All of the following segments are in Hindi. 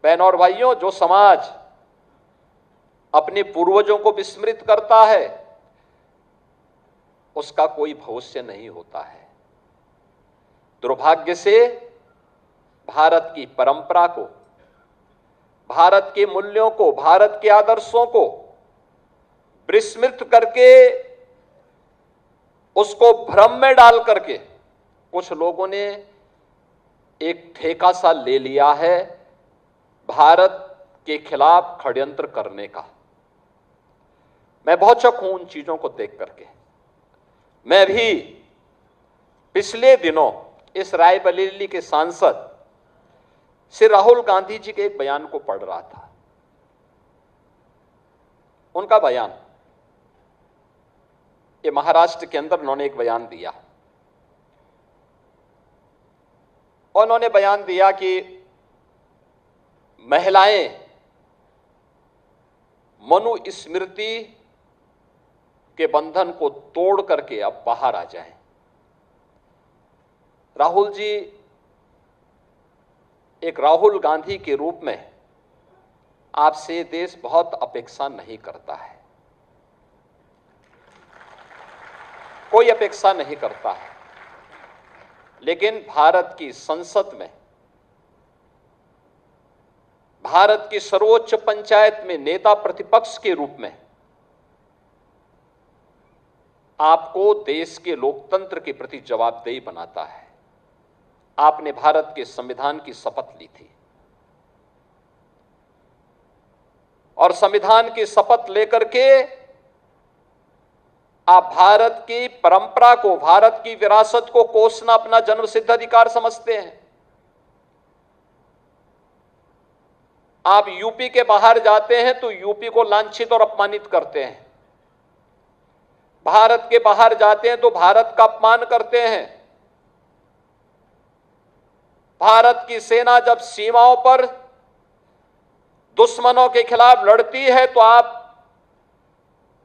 बहनों और भाइयों, जो समाज अपने पूर्वजों को विस्मृत करता है उसका कोई भविष्य नहीं होता है। दुर्भाग्य से भारत की परंपरा को, भारत के मूल्यों को, भारत के आदर्शों को विस्मृत करके, उसको भ्रम में डाल करके कुछ लोगों ने एक ठेका सा ले लिया है भारत के खिलाफ षड्यंत्र करने का। मैं बहुत शक हूं उन चीजों को देख करके। मैं भी पिछले दिनों इस रायबरेली के सांसद श्री राहुल गांधी जी के एक बयान को पढ़ रहा था। उनका बयान, ये महाराष्ट्र के अंदर उन्होंने एक बयान दिया और उन्होंने बयान दिया कि महिलाएं मनुस्मृति के बंधन को तोड़ करके अब बाहर आ जाएं। राहुल जी एक राहुल गांधी के रूप में आपसे देश बहुत अपेक्षा नहीं करता है, कोई अपेक्षा नहीं करता है, लेकिन भारत की संसद में, भारत की सर्वोच्च पंचायत में नेता प्रतिपक्ष के रूप में आपको देश के लोकतंत्र के प्रति जवाबदेही बनाता है। आपने भारत के संविधान की शपथ ली थी और संविधान की शपथ लेकर के आप भारत की परंपरा को, भारत की विरासत को कोसना अपना जन्मसिद्ध अधिकार समझते हैं। आप यूपी के बाहर जाते हैं तो यूपी को लांछित और अपमानित करते हैं, भारत के बाहर जाते हैं तो भारत का अपमान करते हैं। भारत की सेना जब सीमाओं पर दुश्मनों के खिलाफ लड़ती है तो आप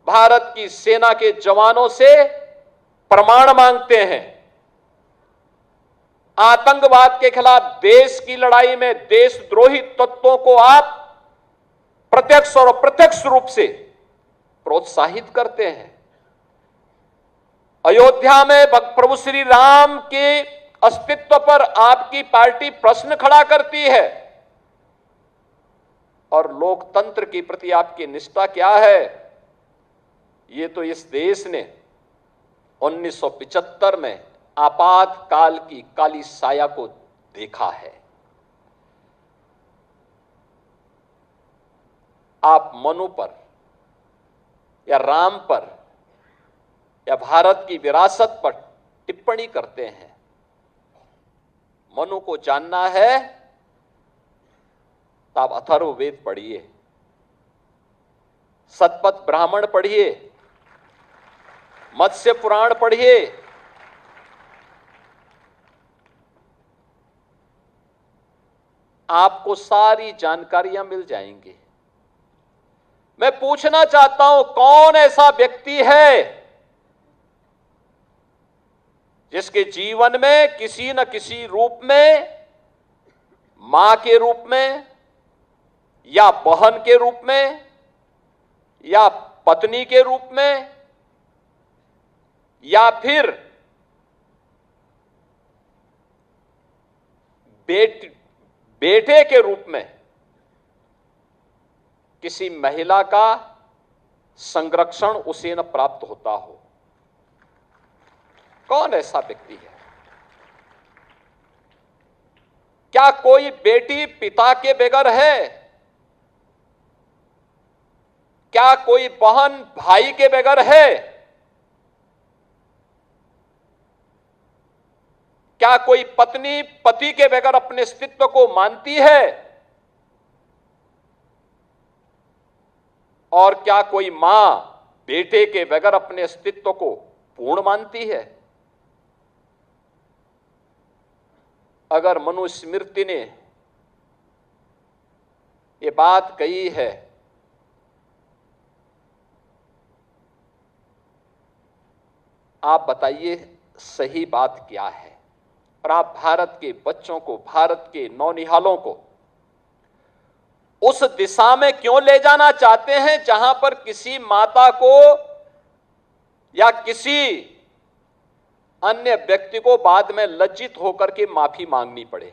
भारत की सेना के जवानों से प्रमाण मांगते हैं। आतंकवाद के खिलाफ देश की लड़ाई में देशद्रोही तत्वों को आप प्रत्यक्ष और अप्रत्यक्ष रूप से प्रोत्साहित करते हैं। अयोध्या में प्रभु श्री राम के अस्तित्व पर आपकी पार्टी प्रश्न खड़ा करती है और लोकतंत्र के प्रति आपकी निष्ठा क्या है? ये तो इस देश ने 1975 में आपातकाल की काली साया को देखा है। आप मनु पर या राम पर या भारत की विरासत पर टिप्पणी करते हैं। मनु को जानना है तो आप अथर्ववेद पढ़िए, शतपथ ब्राह्मण पढ़िए, मत्स्य पुराण पढ़िए, आपको सारी जानकारियां मिल जाएंगी। मैं पूछना चाहता हूं, कौन ऐसा व्यक्ति है जिसके जीवन में किसी न किसी रूप में, मां के रूप में या बहन के रूप में या पत्नी के रूप में या फिर बेटे के रूप में किसी महिला का संरक्षण उसे न प्राप्त होता हो? कौन ऐसा व्यक्ति है? क्या कोई बेटी पिता के बगैर है? क्या कोई बहन भाई के बगैर है? क्या कोई पत्नी पति के बगैर अपने अस्तित्व को मानती है? और क्या कोई मां बेटे के बगैर अपने अस्तित्व को पूर्ण मानती है? अगर मनुस्मृति ने ये बात कही है आप बताइए सही बात क्या है? और आप भारत के बच्चों को, भारत के नौनिहालों को उस दिशा में क्यों ले जाना चाहते हैं जहां पर किसी माता को या किसी अन्य व्यक्ति को बाद में लज्जित होकर के माफी मांगनी पड़े।